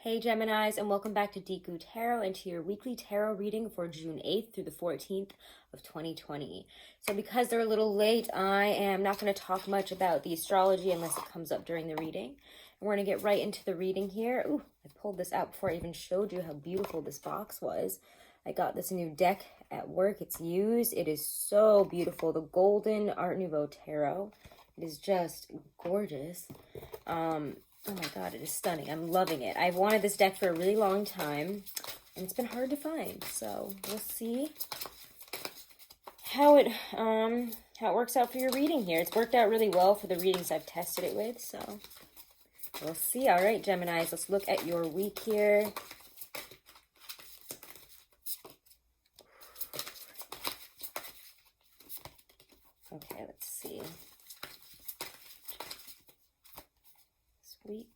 Hey Geminis, and welcome back to Deku Tarot and to your weekly tarot reading for June 8th through the 14th of 2020. So because they're a little late, I am not going to talk much about the astrology unless it comes up during the reading. And we're going to get right into the reading here. Ooh, I pulled this out before I even showed you how beautiful this box was. I got this new deck at work. It's used. It is so beautiful. The Golden Art Nouveau Tarot. It is just gorgeous. Oh my god, it is stunning. I'm loving it. I've wanted this deck for a really long time, and it's been hard to find. So we'll see how it works out for your reading here. It's worked out really well for the readings I've tested it with, so we'll see. All right, Geminis, let's look at your week here. Okay, let's see. Week.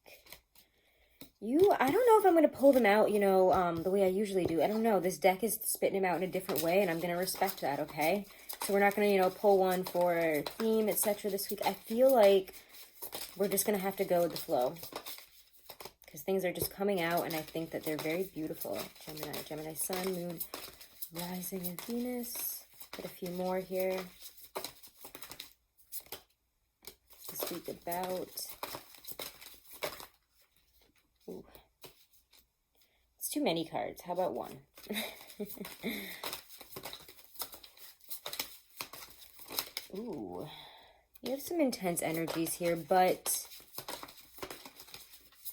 I don't know if I'm going to pull them out, the way I usually do. I don't know. This deck is spitting them out in a different way, and I'm going to respect that, okay? So we're not going to, pull one for theme, etc. this week. I feel like we're just going to have to go with the flow because things are just coming out, and I think that they're very beautiful. Gemini Sun, Moon, Rising, and Venus. Get a few more here. This week about... Ooh. It's too many cards. How about one? Ooh. You have some intense energies here, but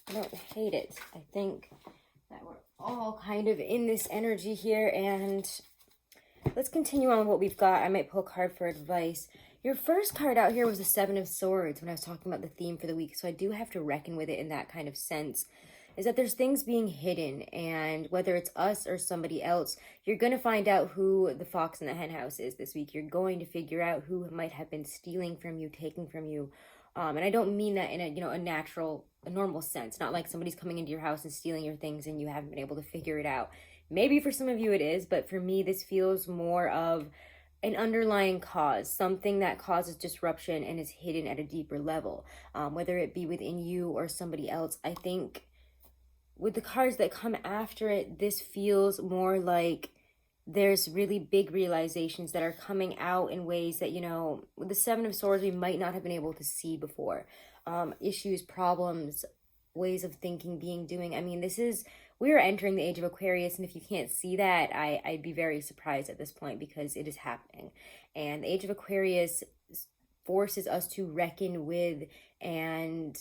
I don't hate it. I think that we're all kind of in this energy here, and let's continue on with what we've got. I might pull a card for advice. Your first card out here was the Seven of Swords when I was talking about the theme for the week, so I do have to reckon with it in that kind of sense, is that there's things being hidden, and whether it's us or somebody else, you're going to find out who the fox in the hen house is this week. You're going to figure out who might have been stealing from you, taking from you, and I don't mean that in a normal sense, not like somebody's coming into your house and stealing your things and you haven't been able to figure it out. Maybe for some of you it is, but for me this feels more of an underlying cause, something that causes disruption and is hidden at a deeper level, whether it be within you or somebody else. I think with the cards that come after it, this feels more like there's really big realizations that are coming out in ways that, with the Seven of Swords, we might not have been able to see before. Issues, problems, ways of thinking, doing. I mean, we are entering the age of Aquarius, and if you can't see that, I'd be very surprised at this point because it is happening. And the age of Aquarius forces us to reckon with and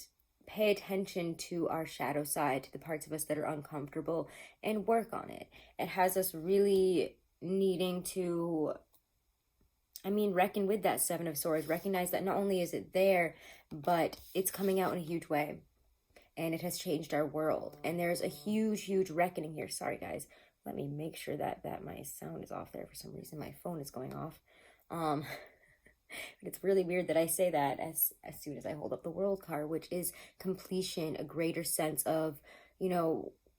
pay attention to our shadow side, to the parts of us that are uncomfortable, and work on it. It has us really needing to, reckon with that Seven of Swords, recognize that not only is it there, but it's coming out in a huge way. And it has changed our world. And there's a huge, huge reckoning here. Sorry, guys. Let me make sure that my sound is off there. For some reason, my phone is going off. But it's really weird that I say that as soon as I hold up the World card, which is completion, a greater sense of,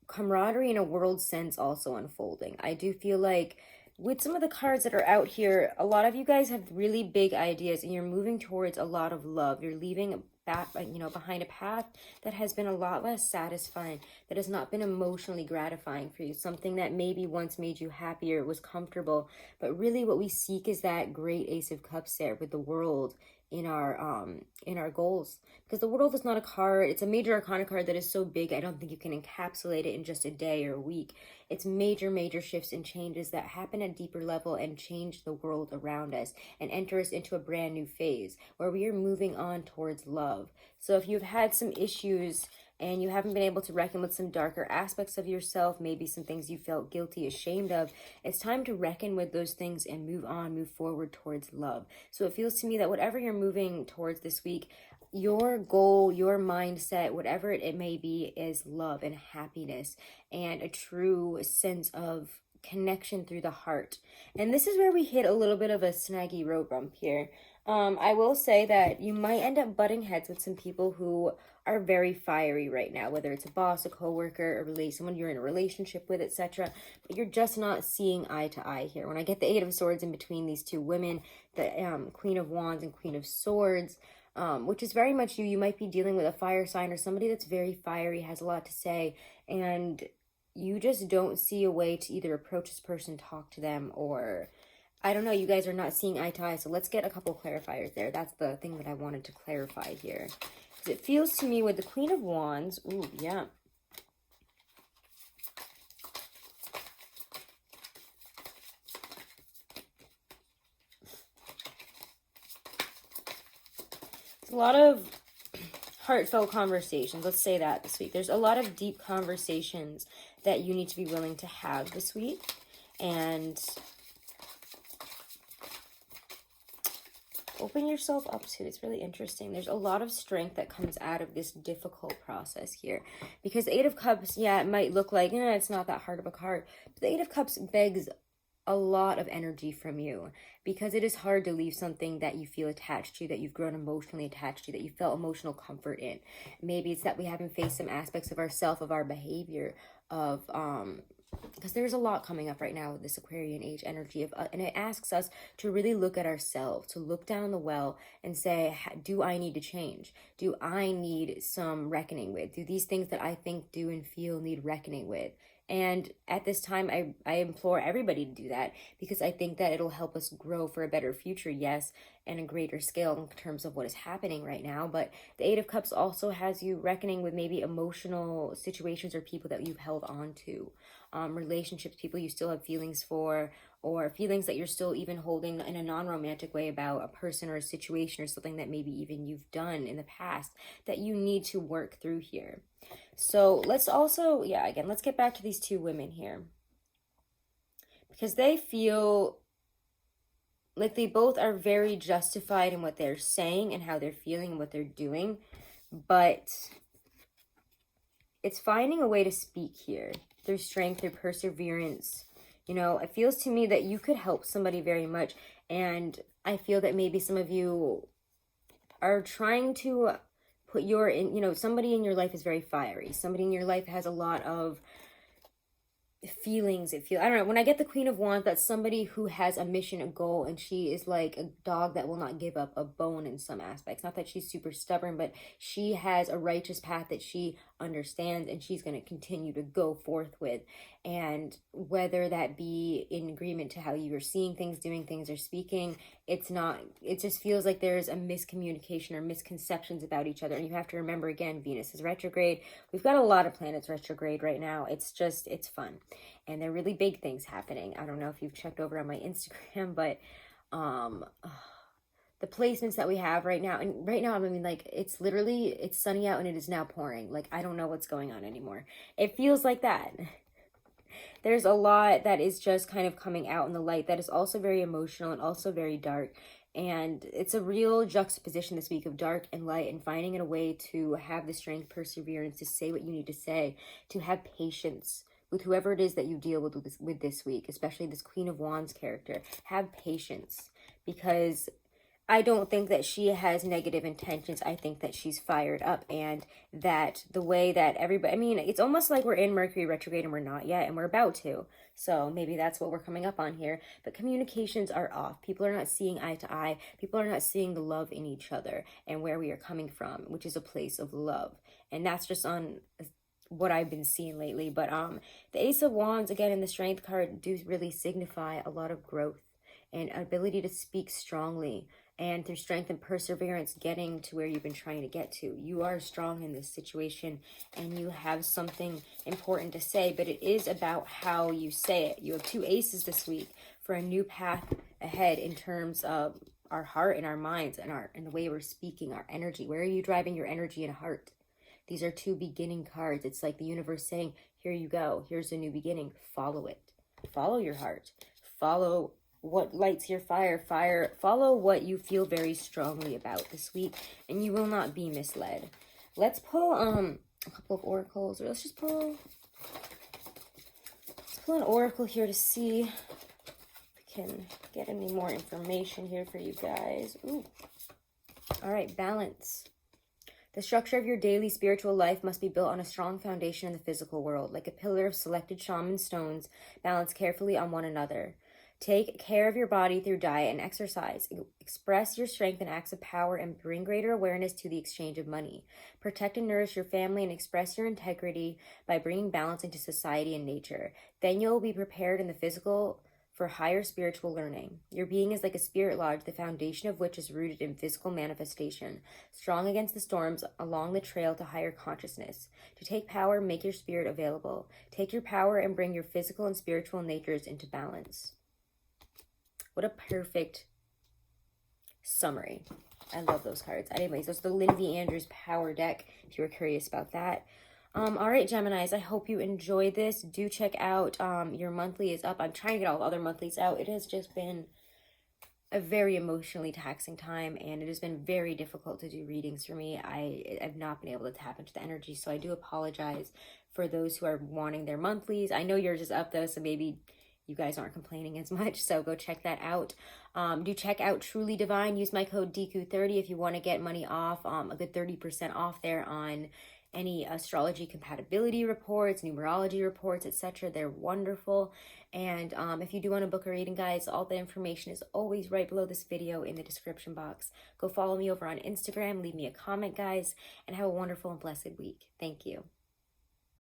camaraderie and a world sense also unfolding. I do feel like with some of the cards that are out here, a lot of you guys have really big ideas and you're moving towards a lot of love. You're leaving back, behind a path that has been a lot less satisfying, that has not been emotionally gratifying for you, something that maybe once made you happier, was comfortable, but really what we seek is that great Ace of Cups there with the World in our goals, because the World is not a card. It's a major arcana card that is so big I don't think you can encapsulate it in just a day or a week. It's major shifts and changes that happen at a deeper level and change the world around us and enter us into a brand new phase where we are moving on towards love. So if you've had some issues and you haven't been able to reckon with some darker aspects of yourself, maybe some things you felt guilty, ashamed of, it's time to reckon with those things and move forward towards love. So it feels to me that whatever you're moving towards this week, your goal, your mindset, whatever it may be, is love and happiness and a true sense of connection through the heart. And this is where we hit a little bit of a snaggy road bump here. I will say that you might end up butting heads with some people who are very fiery right now, whether it's a boss, a coworker, someone you're in a relationship with, etc. But you're just not seeing eye to eye here. When I get the Eight of Swords in between these two women, the Queen of Wands and Queen of Swords, which is very much you. You might be dealing with a fire sign or somebody that's very fiery, has a lot to say, and you just don't see a way to either approach this person, talk to them, or I don't know, you guys are not seeing eye to eye. So let's get a couple clarifiers there. That's the thing that I wanted to clarify here. Because it feels to me with the Queen of Wands, ooh, yeah. It's a lot of heartfelt conversations. Let's say that this week. There's a lot of deep conversations that you need to be willing to have this week. And open yourself up to. It's really interesting. There's a lot of strength that comes out of this difficult process here. Because the Eight of Cups, yeah, it might look like, it's not that hard of a card. But the Eight of Cups begs a lot of energy from you, because it is hard to leave something that you feel attached to, that you've grown emotionally attached to, that you felt emotional comfort in. Maybe it's that we haven't faced some aspects of ourselves, of our behavior, of because there's a lot coming up right now with this Aquarian age energy of and it asks us to really look at ourselves, to look down the well and say, do I need to change? Do I need some reckoning with? Do these things that I think, do, and feel need reckoning with? And at this time, I implore everybody to do that, because I think that it'll help us grow for a better future, yes, and a greater scale in terms of what is happening right now. But the Eight of Cups also has you reckoning with maybe emotional situations or people that you've held on to, relationships, people you still have feelings for, or feelings that you're still even holding in a non-romantic way about a person or a situation or something that maybe even you've done in the past that you need to work through here. So let's also, again, let's get back to these two women here, because they feel like they both are very justified in what they're saying and how they're feeling and what they're doing, but it's finding a way to speak here through strength, through perseverance. It feels to me that you could help somebody very much, and I feel that maybe some of you are trying to put somebody in your life is very fiery. Somebody in your life has a lot of feelings. I don't know, when I get the Queen of Wands, that's somebody who has a mission, a goal, and she is like a dog that will not give up a bone in some aspects. Not that she's super stubborn, but she has a righteous path that she understands and she's going to continue to go forth with. And whether that be in agreement to how you are seeing things, doing things, or speaking, it just feels like there's a miscommunication or misconceptions about each other. And you have to remember, again, Venus is retrograde. We've got a lot of planets retrograde right now. It's fun. And there are really big things happening. I don't know if you've checked over on my Instagram, but the placements that we have right now, and right now, I mean, like, it's sunny out and it is now pouring. Like, I don't know what's going on anymore. It feels like that. There's a lot that is just kind of coming out in the light that is also very emotional and also very dark. And it's a real juxtaposition this week of dark and light, and finding a way to have the strength, perseverance, to say what you need to say, to have patience with whoever it is that you deal with this week, especially this Queen of Wands character. Have patience, because I don't think that she has negative intentions. I think that she's fired up, and that the way that everybody, I mean, it's almost like we're in Mercury retrograde and we're not yet, and we're about to. So maybe that's what we're coming up on here. But communications are off. People are not seeing eye to eye. People are not seeing the love in each other and where we are coming from, which is a place of love. And that's just on what I've been seeing lately. But the Ace of Wands, again, in the Strength card, do really signify a lot of growth and ability to speak strongly, and through strength and perseverance, getting to where you've been trying to get to. You are strong in this situation, and you have something important to say, but it is about how you say it. You have two aces this week for a new path ahead in terms of our heart and our minds and the way we're speaking, our energy. Where are you driving your energy and heart? These are two beginning cards. It's like the universe saying, here you go. Here's a new beginning. Follow it. Follow your heart. Follow what lights your fire. Follow what you feel very strongly about this week, and you will not be misled. Let's pull a couple of oracles, or let's pull an oracle here to see if we can get any more information here for you guys. Ooh. All right, balance. The structure of your daily spiritual life must be built on a strong foundation in the physical world, like a pillar of selected shaman stones balanced carefully on one another. Take care of your body through diet and exercise. Express your strength in acts of power and bring greater awareness to the exchange of money. Protect and nourish your family and express your integrity by bringing balance into society and nature. Then you'll be prepared in the physical for higher spiritual learning. Your being is like a spirit lodge, the foundation of which is rooted in physical manifestation, strong against the storms along the trail to higher consciousness. To take power, make your spirit available. Take your power and bring your physical and spiritual natures into balance. What a perfect summary. I love those cards. Anyways, that's the Lindsay Andrews Power Deck, if you were curious about that. All right, Geminis, I hope you enjoyed this. Do check out, your monthly is up. I'm trying to get all the other monthlies out. It has just been a very emotionally taxing time, and it has been very difficult to do readings for me. I have not been able to tap into the energy, so I do apologize for those who are wanting their monthlies. I know yours is up, though, so maybe you guys aren't complaining as much, so go check that out. Do check out Truly Divine. Use my code Deku30 if you want to get money off, a good 30% off there on any astrology compatibility reports, numerology reports, etc. They're wonderful. And if you do want to book a reading, guys, all the information is always right below this video in the description box. Go follow me over on Instagram, leave me a comment, guys, and have a wonderful and blessed week. Thank you.